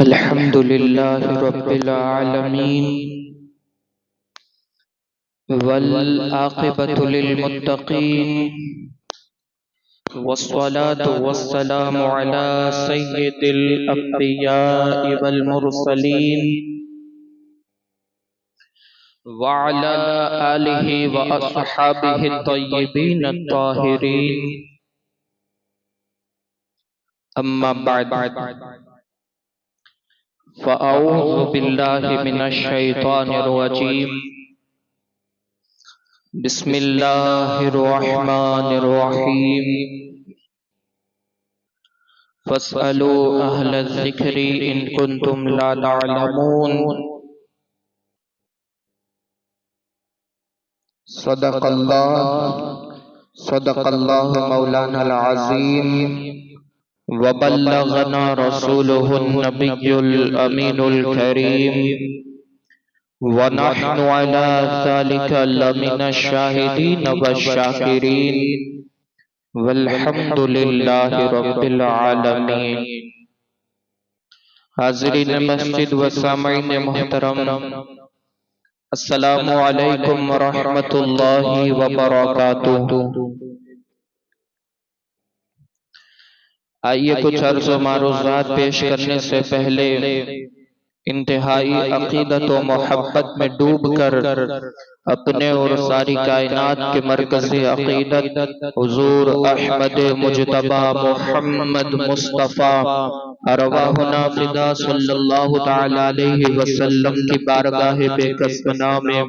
الحمد لله رب العالمين والعاقبة للمتقين والصلاة والسلام على سيد الأنبياء والمرسلين وعلى آله وأصحابه الطيبين الطاهرين أما بعد فأعوذ بالله من الشيطان الرجيم بسم الله الرحمن الرحيم فاسألوا أهل الذكر إن كنتم لا تعلمون صدق الله مولانا العظيم وبلغنا رسوله النبي الأمين الكريم ونحن على ذلك لمن الشاهدين والشاكرين والحمد لله رب العالمين. حاضرین مسجد و سامعین محترم، السلام علیکم ورحمۃ اللہ وبرکاتہ. آئیے کچھ عرض و معروضات پیش کرنے سے پہلے انتہائی عقیدت و محبت میں ڈوب کر اپنے اور ساری کائنات کے مرکزی عقیدت حضور احمد مجتبی محمد مصطفیٰ ارواحنا فدا صلی اللہ تعالی علیہ وسلم کی بارگاہ بے کسبنا میں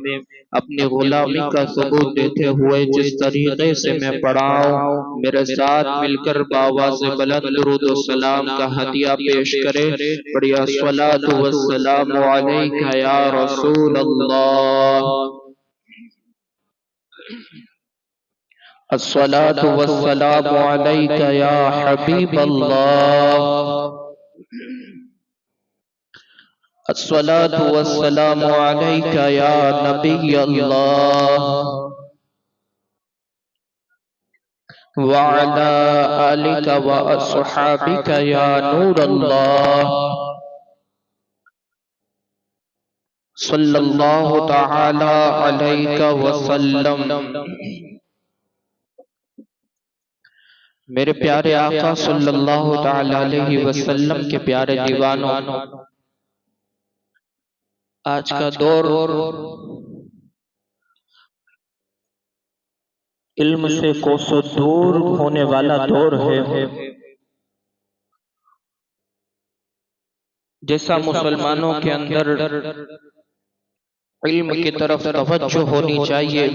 اپنی غلامی کا ثبوت دیتے ہوئے جس طریقے سے میں پڑھا ہوں، میرے ساتھ مل کر بآواز بلند درود و سلام کا ہدیہ پیش کرے. بڑی الصلاۃ والسلام علیکہ یا رسول اللہ، الصلاۃ والسلام علیکہ یا حبیب اللہ، الصلاۃ والسلام علیکہ یا نبی اللہ وعلی آلک واصحابک یا نور اللہ صلی اللہ تعالی علیہ وسلم. میرے پیارے آقا صلی اللہ تعالی علیہ وسلم کے پیارے دیوانوں، آج کا دور علم سے کوسوں دور ہونے والا دور ہے. جیسا مسلمانوں کے اندر علم کی طرف توجہ ہونی چاہیے،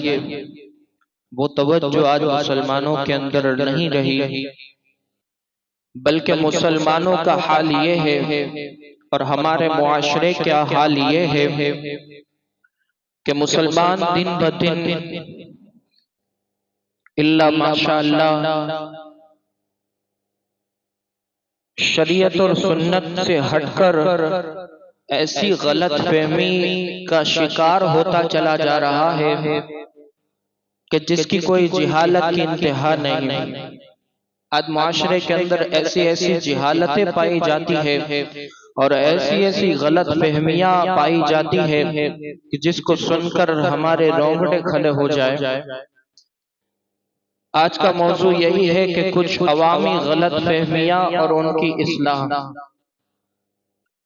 وہ توجہ آج مسلمانوں کے اندر نہیں رہی، بلکہ مسلمانوں کا حال یہ ہے اور ہمارے معاشرے کا حال یہ ہے کہ مسلمان دن بدن اللہ ماشاءاللہ شریعت اور سنت سے ہٹ کر ایسی غلط فہمی کا شکار ہوتا چلا جا رہا ہے کہ جس کی کوئی جہالت کی انتہا نہیں. آج معاشرے کے اندر ایسی جہالتیں پائی جاتی ہے اور ایسی غلط فہمیاں پائی جاتی ہے کہ جس کو سن کر ہمارے رونگٹے کھڑے ہو جائے. آج کا موضوع یہی ہے کہ کچھ عوامی غلط فہمیاں اور ان کی اصلاح.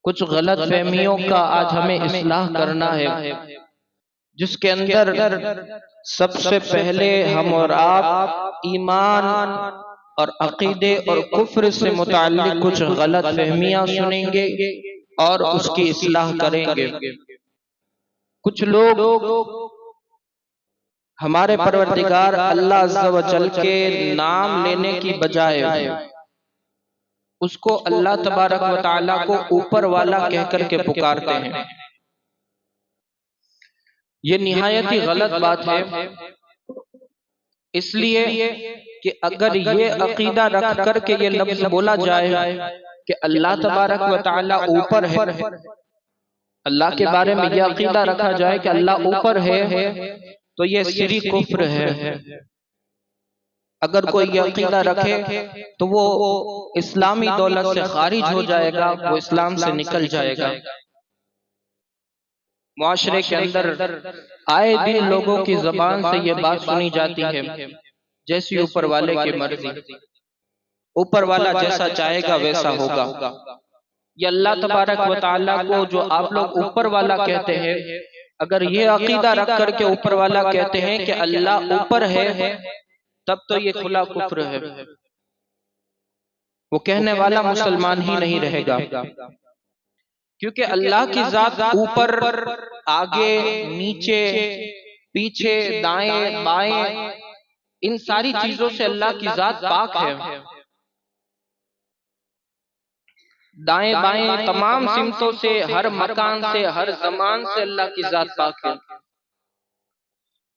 کچھ غلط فہمیوں کا آج ہمیں اصلاح کرنا ہے، جس کے اندر سب سے پہلے ہم اور آپ ایمان اور عقیدے اور کفر سے متعلق کچھ غلط فہمیاں سنیں گے اور اس کی اصلاح کریں گے. کچھ لوگ ہمارے پروردگار اللہ عز و جل کے نام لینے کی بجائے اس کو اللہ تبارک و تعالیٰ کو اوپر والا کہہ کر کے پکارتے ہیں. یہ نہایت ہی غلط بات ہے، اس لیے کہ اگر یہ عقیدہ رکھ کر کے یہ لفظ بولا جائے کہ اللہ تبارک و تعالیٰ اوپر ہے، اللہ کے بارے میں یہ عقیدہ رکھا جائے کہ اللہ اوپر ہے، تو یہ سری کفر ہے. اگر کوئی یہ عقیدہ رکھے تو وہ اسلامی دولت سے خارج ہو جائے گا، وہ اسلام سے نکل جائے گا۔ معاشرے کے اندر آئے دن لوگوں کی زبان سے یہ بات سنی جاتی ہے، جیسی اوپر والے کی مرضی، اوپر والا جیسا چاہے گا ویسا ہوگا۔ یہ اللہ تبارک و تعالیٰ کو جو آپ لوگ اوپر والا کہتے ہیں، اگر یہ عقیدہ رکھ کر کے اوپر والا کہتے ہیں کہ اللہ اوپر ہے، تب تو یہ کھلا کفر ہے، وہ کہنے والا مسلمان ہی نہیں رہے گا۔ کیونکہ اللہ کی ذات اوپر، آگے، نیچے، پیچھے، دائیں، بائیں، ان ساری چیزوں سے اللہ کی ذات پاک ہے۔ دائیں بائیں تمام سمتوں سے، ہر مکان سے، ہر زمان سے اللہ کی ذات پاک ہے۔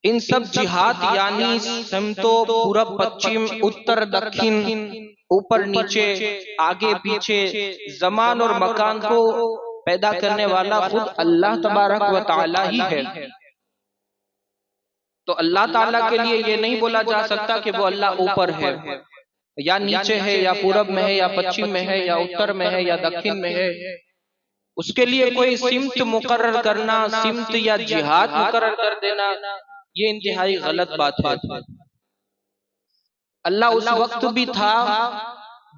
ان سب جہات یعنی سمتوں، پورب پچھم، اتر دکھن، اوپر نیچے، آگے پیچھے، زمان اور مکان کو پیدا کرنے والا خود اللہ تبارک و تعالی ہی ہے۔ تو اللہ تعالیٰ کے لیے یہ نہیں بولا جا سکتا کہ وہ اللہ اوپر ہے، یا نیچے ہے، یا پورب میں ہے، یا پچھم میں ہے، یا اتر میں ہے، یا دکھن میں ہے۔ اس کے لیے کوئی سمت مقرر کرنا، سمت یا جہاد مقرر کر دینا، یہ انتہائی غلط بات ہے۔ اللہ اس وقت بھی تھا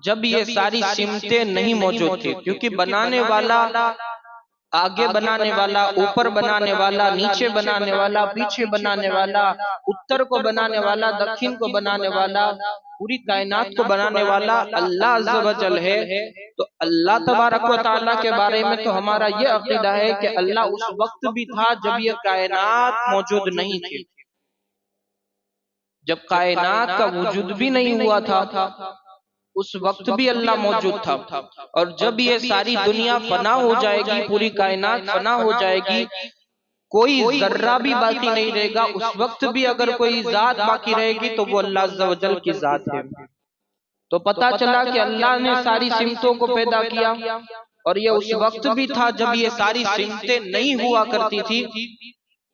جب یہ ساری سمتیں نہیں موجود تھی، کیونکہ بنانے والا، آگے بنانے والا، اوپر بنانے والا، نیچے بنانے والا، پیچھے بنانے والا، اتر کو بنانے والا، دکھن کو بنانے والا، پوری کائنات کو بنانے والا اللہ عز و جل ہے۔ تو اللہ تبارک و تعالیٰ کے بارے میں تو ہمارا یہ عقیدہ ہے کہ اللہ اس وقت بھی تھا جب یہ کائنات موجود نہیں تھی، جب کائنات کا وجود بھی نہیں ہوا تھا، اس وقت بھی اللہ موجود تھا۔ اور جب یہ ساری دنیا فنا ہو جائے گی، پوری کائنات فنا ہو جائے گی، کوئی ذرہ بھی باقی نہیں رہے گا، اس وقت بھی اگر کوئی ذات باقی رہے گی تو وہ اللہ عز و جل کی ذات ہے۔ تو پتا چلا کہ اللہ نے ساری سمتوں کو پیدا کیا، اور یہ اس وقت بھی تھا جب یہ ساری سمتیں نہیں ہوا کرتی تھی۔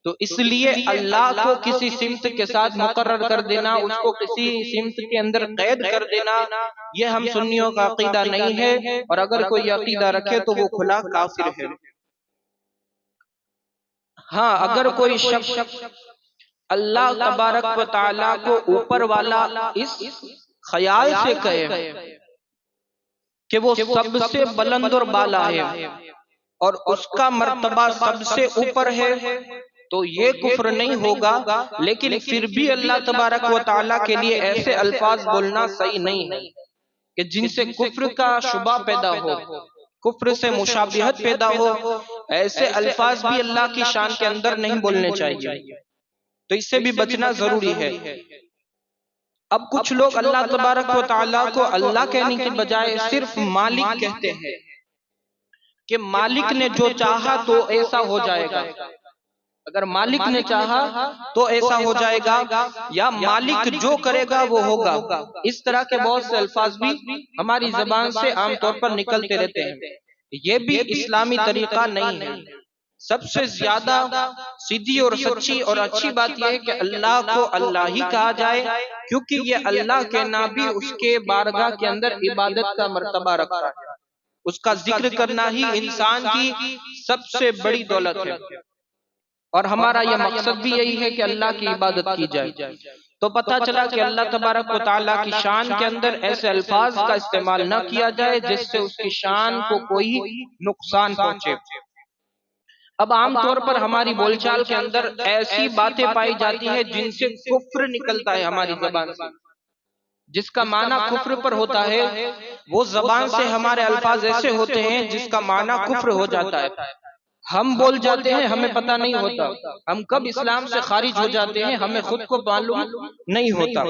تو اس لیے اللہ کو کسی سمت کے ساتھ مقرر کر دینا، اس کو کسی سمت کے اندر قید کر دینا، یہ ہم سنیوں کا عقیدہ نہیں ہے، اور اگر کوئی عقیدہ رکھے تو وہ کھلا کافر ہے۔ ہاں، اگر کوئی شخص اللہ تبارک و تعالیٰ کو اوپر والا اس خیال سے کہے کہ وہ سب سے بلند اور بالا ہے اور اس کا مرتبہ سب سے اوپر ہے، تو یہ کفر نہیں ہوگا، لیکن پھر بھی اللہ تبارک و تعالیٰ کے لیے ایسے الفاظ بولنا صحیح نہیں ہے کہ جن سے کفر کا شبہ پیدا ہو، کفر سے مشابہت پیدا ہو۔ ایسے الفاظ بھی اللہ کی شان کے اندر نہیں بولنے چاہیے، تو اس سے بھی بچنا ضروری ہے۔ اب کچھ لوگ اللہ تبارک و تعالیٰ کو اللہ کہنے کی بجائے صرف مالک کہتے ہیں کہ مالک نے جو چاہا تو ایسا ہو جائے گا، اگر مالک نے چاہا تو ایسا ہو جائے گا، یا مالک جو کرے گا وہ ہوگا۔ اس طرح کے بہت سے الفاظ بھی ہماری زبان سے عام طور پر نکلتے رہتے ہیں، یہ بھی اسلامی طریقہ نہیں ہے۔ سب سے زیادہ سیدھی اور سچی اور اچھی بات یہ ہے کہ اللہ کو اللہ ہی کہا جائے، کیونکہ یہ اللہ کہنا بھی اس کے بارگاہ کے اندر عبادت کا مرتبہ رکھتا ہے۔ اس کا ذکر کرنا ہی انسان کی سب سے بڑی دولت ہے، اور ہمارا یہ مقصد بھی یہی ہے کہ اللہ کی عبادت کی جائے۔ تو پتہ چلا کہ اللہ تبارک و تعالیٰ کی شان کے اندر ایسے الفاظ کا استعمال نہ کیا جائے جس سے اس کی شان کو کوئی نقصان پہنچے۔ اب عام طور پر ہماری بول چال کے اندر ایسی باتیں پائی جاتی ہیں جن سے کفر نکلتا ہے ہماری زبان سے، جس کا معنی کفر پر ہوتا ہے، وہ زبان سے ہمارے الفاظ ایسے ہوتے ہیں جس کا معنی کفر ہو جاتا ہے۔ ہم بول جاتے ہیں، ہمیں پتہ نہیں ہوتا، ہم کب اسلام سے خارج ہو جاتے ہیں ہمیں خود کو معلوم نہیں ہوتا۔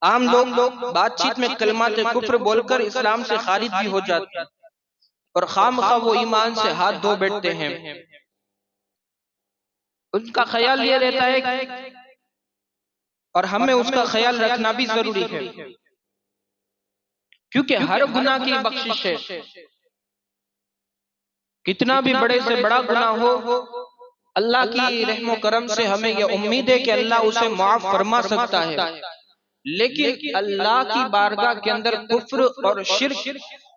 عام لوگ بات چیت میں کلمات کفر بول کر اسلام سے خارج بھی ہو جاتے ہیں، اور خامخواہ وہ ایمان سے ہاتھ دھو بیٹھتے ہیں۔ ان کا خیال یہ رہتا ہے، اور ہمیں اس کا خیال رکھنا بھی ضروری ہے، کیونکہ ہر گناہ کی بخشش ہے۔ کتنا بھی بڑے سے بڑا گناہ ہو، اللہ کی رحم و کرم سے ہمیں یہ امید ہے کہ اللہ اسے معاف فرما سکتا ہے۔ لیکن اللہ کی بارگاہ کے اندر کفر اور شرک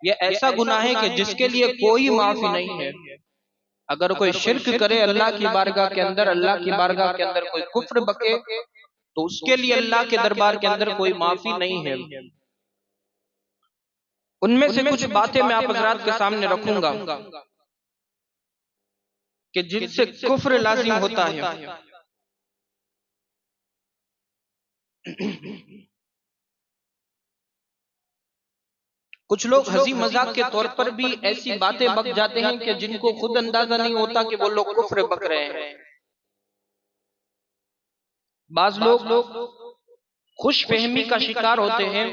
یہ ایسا گناہ ہے کہ جس کے لیے کوئی معافی نہیں ہے۔ اگر کوئی شرک کرے اللہ کی بارگاہ کے اندر، اللہ کی بارگاہ کے اندر کوئی کفر بکے، تو اس کے لیے اللہ کے دربار کے اندر کوئی معافی نہیں ہے۔ ان میں سے کچھ باتیں میں آپ حضرات کے سامنے رکھوں گا کہ جن سے کفر لازم ہوتا ہے۔ کچھ لوگ ہنسی مذاق کے طور پر بھی ایسی باتیں بک جاتے ہیں کہ جن کو خود اندازہ نہیں ہوتا کہ وہ لوگ کفر بک رہے ہیں۔ بعض لوگ خوش فہمی کا شکار ہوتے ہیں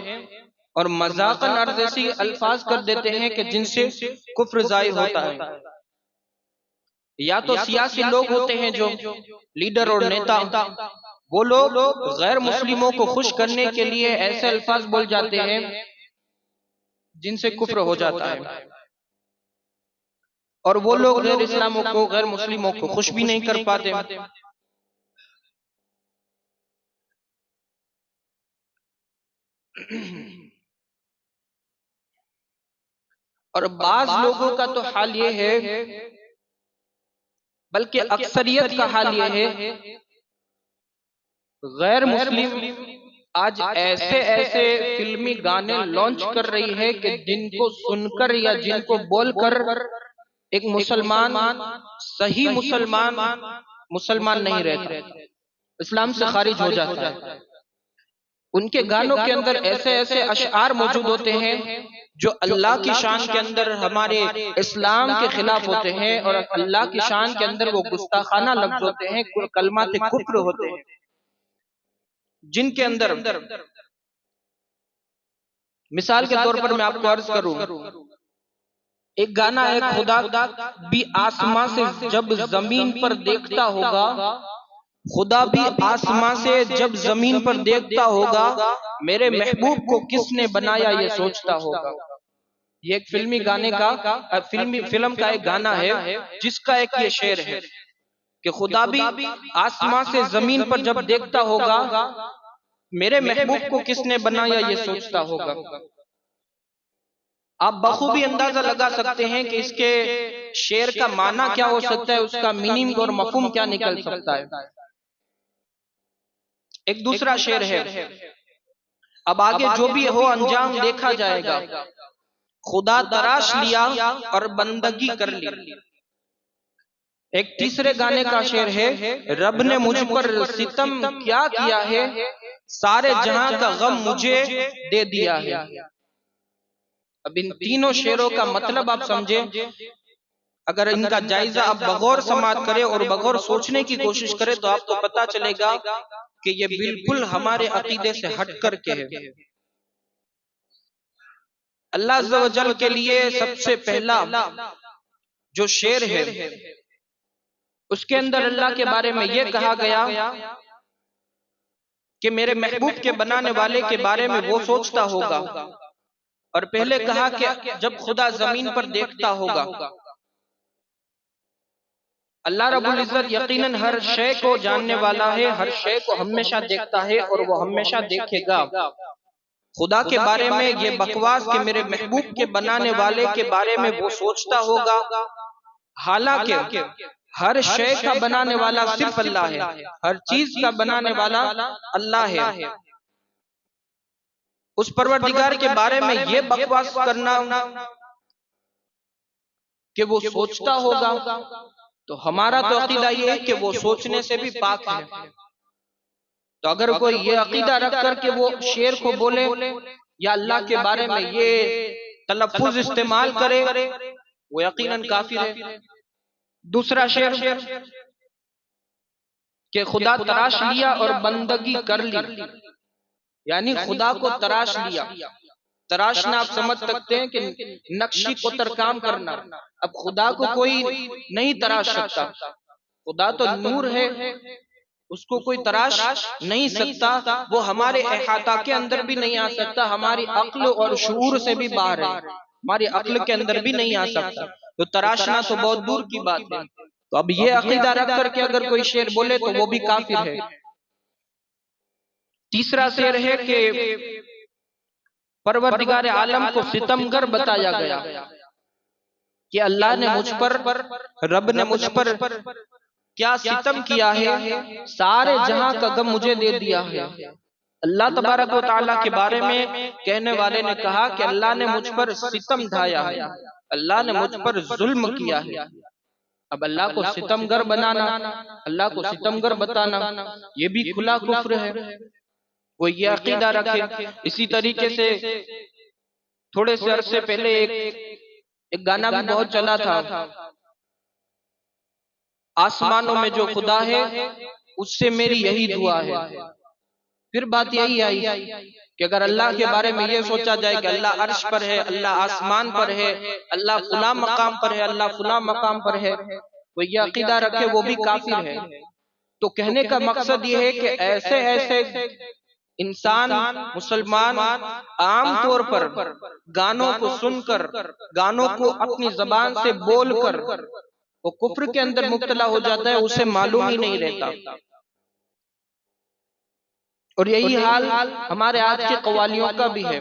اور مذاقاً ایسی الفاظ کر دیتے ہیں کہ جن سے کفر ظاہر ہوتا ہے۔ یا تو سیاسی لوگ ہوتے ہیں جو لیڈر اور نیتا، وہ لوگ غیر مسلموں کو خوش کرنے کے لیے ایسے الفاظ بول جاتے ہیں جن سے کفر ہو جاتا ہے، اور وہ لوگ غیر اسلاموں کو، غیر مسلموں کو خوش بھی نہیں کر پاتے۔ اور بعض لوگوں کا تو حال یہ ہے، بلکہ اکثریت کا حال یہ ہے، غیر مسلم آج ایسے ایسے فلمی گانے لانچ کر رہی ہے کہ جن کو سن کر یا جن کو بول کر ایک مسلمان، صحیح مسلمان نہیں رہتا، اسلام سے خارج ہو جاتا ہے۔ ان کے گانوں کے اندر ایسے ایسے اشعار موجود ہوتے ہیں جو اللہ کی شان کے اندر ہمارے اسلام کے خلاف ہوتے ہیں، اور اللہ کی شان کے اندر وہ گستاخانہ لفظ ہوتے ہیں، کلمات کفر ہوتے ہیں، جن کے اندر مثال کے طور پر میں آپ کو عرض کروں، ایک گانا ہے، خدا بھی آسمان سے جب زمین پر دیکھتا ہوگا، خدا بھی آسمان سے جب زمین پر دیکھتا ہوگا، میرے محبوب کو کس نے بنایا یہ سوچتا ہوگا۔ یہ ایک فلمی گانے کا، فلم کا ایک گانا ہے جس کا ایک یہ شعر ہے کہ خدا بھی آسمان سے زمین پر جب دیکھتا ہوگا، میرے محبوب کو کس نے بنایا یہ سوچتا ہوگا۔ آپ بخوبی اندازہ لگا سکتے ہیں کہ اس کے شعر کا معنی کیا ہو سکتا ہے، اس کا میننگ اور مفہوم کیا نکل سکتا ہے۔ ایک دوسرا شعر ہے، اب آگے جو بھی ہو انجام دیکھا جائے گا، خدا تراش لیا اور بندگی کر لی۔ ایک تیسرے گانے کا شعر ہے، رب نے مجھ پر ستم کیا کیا ہے، سارے جہاں کا غم مجھے دے دیا ہے۔ اب ان تینوں شعروں کا مطلب آپ سمجھیں، اگر ان کا جائزہ آپ بغور سماعت کریں اور بغور سوچنے کی کوشش کریں تو آپ کو پتا چلے گا کہ یہ بالکل ہمارے عقیدے سے ہٹ کر کے ہے۔ اللہ عز و جل کے لیے سب سے پہلا جو شعر ہے، اس کے اندر اللہ کے بارے میں یہ کہا گیا کہ میرے محبوب کے بنانے والے کے بارے میں وہ سوچتا ہوگا، اور پہلے کہا کہ جب خدا زمین پر دیکھتا ہوگا۔ اللہ رب العزت یقیناً ہر شے کو جاننے والا ہے، ہر شے کو ہمیشہ دیکھتا ہے اور وہ ہمیشہ دیکھے گا۔ خدا کے بارے میں یہ بکواس کہ میرے محبوب کے بنانے والے کے بارے میں وہ سوچتا ہوگا، حالانکہ ہر شے کا بنانے والا صرف اللہ ہے، ہر چیز کا بنانے والا اللہ ہے۔ اس پروردگار کے بارے میں یہ بکواس کرنا کہ وہ سوچتا ہوگا، تو ہمارا تو عقیدہ یہ ہے کہ وہ سوچنے سے بھی پاک ہے۔ تو اگر کوئی یہ عقیدہ رکھ کر کہ وہ شعر کو بولے یا اللہ کے بارے میں یہ تلفظ استعمال کرے، وہ یقیناً کافر ہے۔ دوسرا شعر کہ خدا تراش لیا اور بندگی کر لی، یعنی خدا کو تراش لیا۔ تراشنا آپ سمجھ سکتے ہیں کہ نقشی کو ترکام کرنا۔ اب خدا کو کوئی نہیں تراش سکتا، خدا تو نور ہے، اس کو کوئی تراش نہیں سکتا، وہ ہمارے احاطہ کے اندر بھی نہیں آ سکتا، ہماری عقل اور شعور سے بھی باہر ہے، ہماری عقل کے اندر بھی نہیں آ سکتا، تو تراشنا تو بہت دور کی بات ہے۔ تو اب یہ عقیدہ رکھ کر کے اگر کوئی شعر بولے تو وہ بھی کافر ہے۔ تیسرا شعر ہے کہ پروردگار عالم کو ستمگر بتایا گیا کہ اللہ نے مجھ پر، رب نے مجھ پر کیا ستم کیا ہے، سارے جہاں کا غم مجھے دے دیا ہے۔ اللہ تبارک و تعالیٰ کے بارے میں کہنے والے نے کہا کہ اللہ نے مجھ پر ستم ڈھایا ہے، اللہ نے مجھ پر ظلم کیا ہے۔ اب اللہ کو ستمگر بنانا، اللہ کو ستمگر بتانا، یہ بھی کھلا کفر ہے، وہ یہ عقیدہ رکھے۔ اسی طریقے سے تھوڑے سے عرصے پہلے ایک گانا بھی بہت چلا تھا، آسمانوں میں جو خدا ہے اس سے میری یہی دعا ہے۔ پھر بات یہی آئی کہ اگر اللہ کے بارے میں یہ سوچا جائے کہ اللہ عرش پر ہے، اللہ آسمان پر ہے، اللہ فلاں مقام پر ہے، اللہ فلاں مقام پر ہے، وہ یہ عقیدہ رکھے، وہ بھی کافر ہے۔ تو کہنے کا مقصد یہ ہے کہ ایسے ایسے انسان مسلمان عام طور پر گانوں کو سن کر، گانوں کو اپنی زبان سے بول کر وہ کفر کے اندر مبتلا ہو جاتا ہے، اسے معلوم ہی نہیں رہتا۔ اور یہی حال ہمارے آج کے قوالیوں کا بھی ہے۔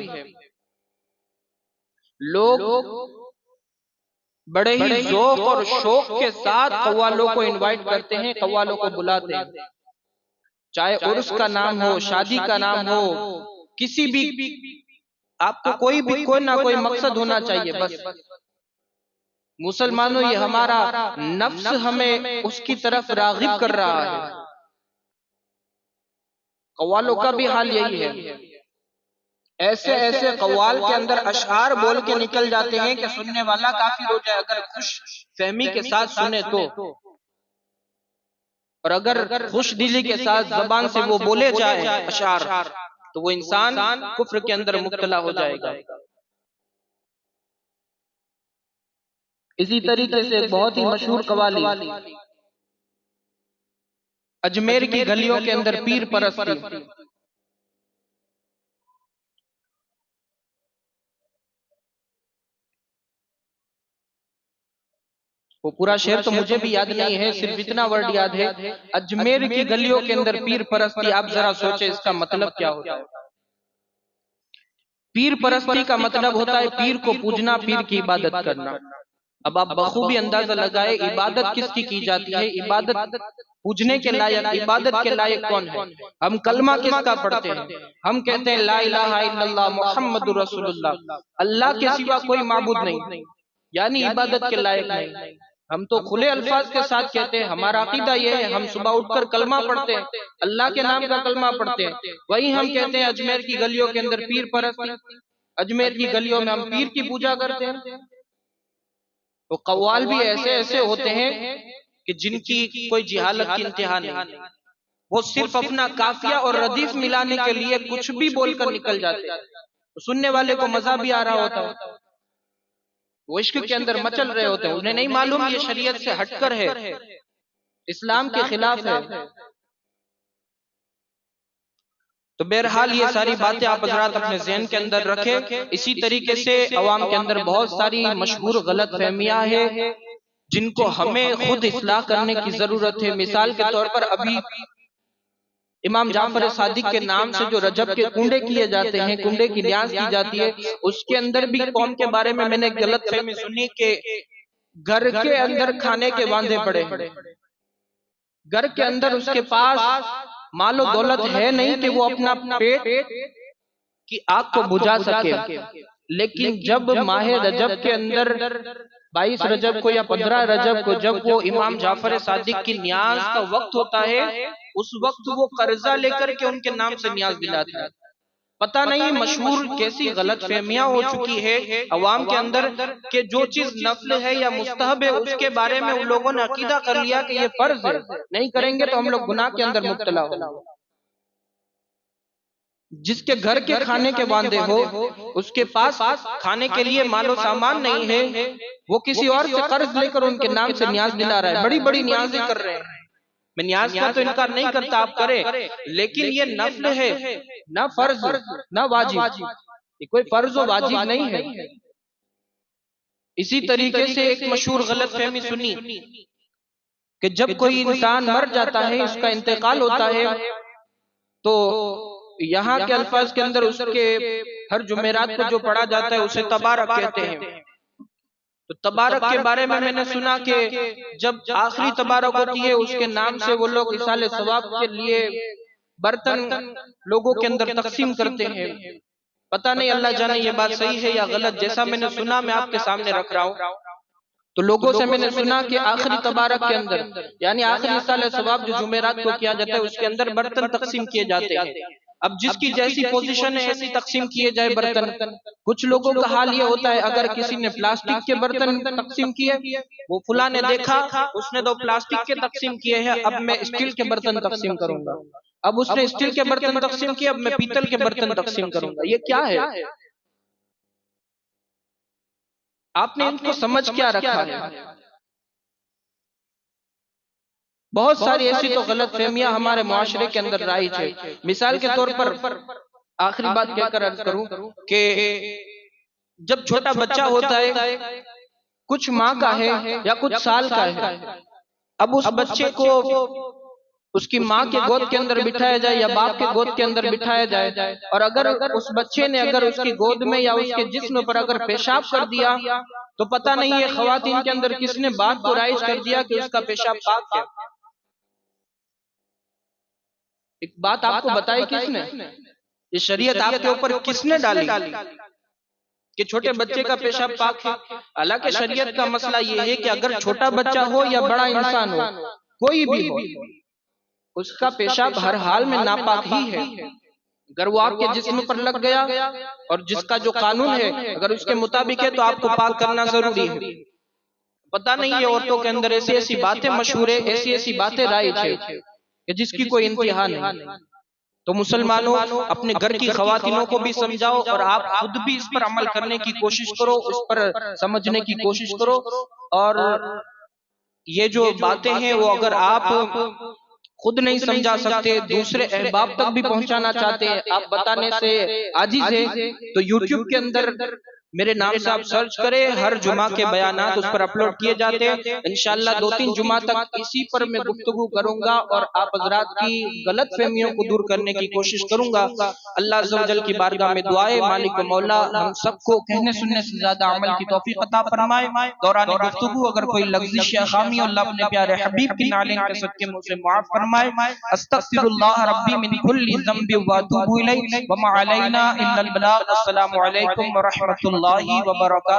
لوگ بڑے ہی ذوق اور شوق کے ساتھ قوالوں کو انوائٹ کرتے ہیں، قوالوں کو بلاتے ہیں، چاہے عرس کا نام ہو، شادی کا نام ہو، کسی بھی، آپ کو کوئی نہ کوئی مقصد ہونا چاہیے۔ بس مسلمانوں، یہ ہمارا نفس ہمیں اس کی طرف راغب کر رہا ہے۔ قوالوں کا بھی حال یہی ہے، ایسے ایسے قوال کے اندر اشعار بول کے نکل جاتے ہیں کہ سننے والا کافر ہو جائے اگر خوش فہمی کے ساتھ سنے تو، اور اگر خوش دلی کے ساتھ زبان سے وہ بولے جائے اشعار تو وہ انسان کفر کے اندر مبتلا ہو جائے گا۔ اسی طریقے سے ایک بہت ہی مشہور قوالی، اجمیر کی گلیوں کے اندر پیر پرستی۔ وہ پورا شعر تو مجھے بھی یاد نہیں ہے، صرف اتنا ورڈ یاد ہے، اجمیر کی گلیوں کے اندر پیر پرستی۔ آپ ذرا سوچیں اس کا مطلب کیا ہوتا ہے۔ پیر پرستی کا مطلب ہوتا ہے پیر کو پوجنا، پیر کی عبادت کرنا۔ اب آپ بخوبی اندازہ لگائے عبادت کس کی جاتی ہے، عبادت پوجنے کے لائق، عبادت کے لائق کون ہے؟ ہم کلمہ کس کا پڑھتے ہیں؟ ہم کہتے ہیں لا الہ الا اللہ محمد رسول اللہ، اللہ کے سوا کوئی معبود نہیں، یعنی عبادت کے لائق نہیں۔ ہم تو کھلے الفاظ کے ساتھ کہتے ہیں، ہمارا عقیدہ یہ ہے، ہم صبح اٹھ کر کلمہ پڑھتے ہیں، اللہ کے نام کا کلمہ پڑھتے ہیں، وہی ہم کہتے ہیں اجمیر کی گلیوں کے اندر پیر پرستی، اجمیر کی گلیوں میں ہم پیر کی پوجا کرتے ہیں۔ وہ قوال بھی ایسے ایسے ہوتے ہیں کہ جن کی کوئی جہالت کی انتہا نہیں، وہ صرف اپنا قافیہ اور ردیف ملانے کے لیے کچھ بھی بول کر نکل جاتے ہیں، سننے والے کو مزہ بھی آ رہا ہوتا ہے، وہ عشق کے اندر مچل رہے ہوتے ہیں، انہیں نہیں معلوم یہ شریعت سے ہٹ کر ہے، اسلام کے خلاف ہے۔ تو بہرحال یہ ساری باتیں آپ حضرات اپنے ذہن کے اندر رکھیں۔ اسی طریقے سے عوام کے اندر بہت ساری مشہور غلط فہمیاں ہیں جن کو ہمیں خود اصلاح کرنے کی ضرورت ہے۔ مثال کے طور پر ابھی امام جعفر صادق کے نام سے جو رجب کے کنڈے کیے جاتے ہیں، کنڈے کی نیاز کی جاتی ہے، اس کے اندر بھی قوم کے بارے میں نے غلط فہمی سنی کہ گھر کے اندر کھانے کے واندے پڑے ہیں، گھر کے اندر اس کے پاس مال و دولت ہے نہیں کہ وہ اپنا پیٹ کی آگ کو بجھا سکے، لیکن جب ماہ رجب کے اندر 22 رجب کو یا 15 رجب کو جب وہ امام جعفر صادق کی نیاز کا وقت ہوتا ہے، اس وقت وہ قرضہ لے کر کے ان کے نام سے نیاز دلاتا ہے۔ پتہ نہیں مشہور کیسی غلط فہمیاں ہو چکی ہے عوام کے اندر کہ جو چیز نفل ہے یا مستحب ہے اس کے بارے میں ان لوگوں نے عقیدہ کر لیا کہ یہ فرض ہے، نہیں کریں گے تو ہم لوگ گناہ کے اندر مبتلا ہوں گے۔ جس کے گھر کے کھانے کے واندے ہو، اس کے پاس کھانے کے لیے مال و سامان نہیں ہے، وہ کسی اور سے قرض لے کر ان کے نام سے نیاز دلا رہا ہے، بڑی بڑی نیازیں کر رہے ہیں۔ میں نیاز کا تو انکار نہیں کرتا، آپ کریں، لیکن یہ نفل ہے، نہ فرض نہ واجب، یہ کوئی فرض و واجب نہیں ہے۔ اسی طریقے سے ایک مشہور غلط فہمی سنی کہ جب کوئی انسان مر جاتا ہے، اس کا انتقال ہوتا ہے، تو یہاں کے الفاظ کے اندر اس کے ہر جمعرات کو جو پڑھا جاتا ہے اسے تبارک کہتے ہیں. تو تبارک کے بارے میں نے سنا کہ جب آخری تبارک ہوتی ہے اس کے نام سے وہ لوگ ایصال ثواب کے لیے برتن لوگوں کے اندر تقسیم کرتے ہیں. پتہ نہیں اللہ جانے یہ بات صحیح ہے یا غلط، جیسا میں نے سنا میں آپ کے سامنے رکھ رہا ہوں. تو لوگوں سے میں نے سنا کہ آخری تبارک کے اندر یعنی آخری ایصال ثواب جو جمعرات کو کیا جاتا ہے اس کے اندر برتن تقسیم کیے جاتے ہیں. اب جس کی جیسی پوزیشن ہے ایسی تقسیم کیے جائے برتن. کچھ لوگوں کا حال یہ ہوتا ہے اگر کسی نے پلاسٹک کے برتن تقسیم کیے، وہ فلاں نے دیکھا اس نے 2 پلاسٹک کے تقسیم کیے ہیں، اب میں اسٹیل کے برتن تقسیم کروں گا. اب اس نے اسٹیل کے برتن تقسیم کیے، اب میں پیتل کے برتن تقسیم کروں گا. یہ کیا ہے؟ آپ نے ان کو سمجھ کیا رکھا ہے؟ بہت ساری ایسی تو غلط فہمیاں ہمارے معاشرے کے اندر رائج ہے. مثال کے طور پر آخری بات کہہ کر عرض کروں کہ جب چھوٹا بچہ ہوتا ہے کچھ ماہ کا ہے یا کچھ سال کا ہے، اب اس بچے کو اس کی ماں کے گود کے اندر بٹھایا جائے یا باپ کے گود کے اندر بٹھایا جائے، اور اگر اس بچے نے اگر اس کی گود میں یا اس کے جسم پر اگر پیشاب کر دیا تو پتہ نہیں یہ خواتین کے اندر کس نے بات کو رائج کر دیا کہ اس کا پیشاب پاک ہے. ایک بات آپ کو بتائی کس نے؟ یہ شریعت آپ کے اوپر کس نے ڈالی کہ چھوٹے بچے کا پیشاب پاک ہے؟ حالانکہ شریعت کا مسئلہ یہ ہے کہ اگر چھوٹا بچہ ہو یا بڑا انسان ہو، کوئی بھی ہو، اس کا پیشاب ہر حال میں ناپاک ہی ہے. اگر وہ آپ کے جسم پر لگ گیا اور جس کا جو قانون ہے اگر اس کے مطابق ہے تو آپ کو پاک کرنا ضروری ہے. پتہ نہیں یہ عورتوں کے اندر ایسی ایسی باتیں مشہور ہے، ایسی ایسی باتیں رائج ہے کہ جس کی کوئی انتہا نہیں. تو مسلمانوں اپنے گھر کی خواتینوں کو بھی سمجھاؤ اور آپ خود بھی اس پر عمل کرنے کی کوشش کرو، اس پر سمجھنے کی کوشش کرو. اور یہ جو باتیں ہیں وہ اگر آپ خود نہیں سمجھا سکتے، دوسرے احباب تک بھی پہنچانا چاہتے ہیں، آپ بتانے سے عاجز ہیں، تو یوٹیوب کے اندر میرے نام سے آپ سرچ کریں. ہر جمعہ کے بیانات اس پر اپلوڈ کیے جاتے ہیں. انشاءاللہ 2-3 جمعہ تک اسی پر میں گفتگو کروں گا اور آپ حضرات کی غلط فہمیوں کو دور کرنے کی کوشش کروں گا. اللہ عز و جل کی بارگاہ میں دعائے مالک و مولا ہم سب کو کہنے سننے سے زیادہ عمل کی توفیق عطا فرمائے. دوران گفتگو اگر کوئی لغزش یا خامی ہو اللہ اپنے پیارے حبیب کی نالین کے صدقے مجھ سے معاف فرمائے. استغفر اللہ ربی من کل ذنب واتوب الیہ وما علینا الا البلاغ. السلام علیکم ورحمۃ اللہ وبرکاتہ.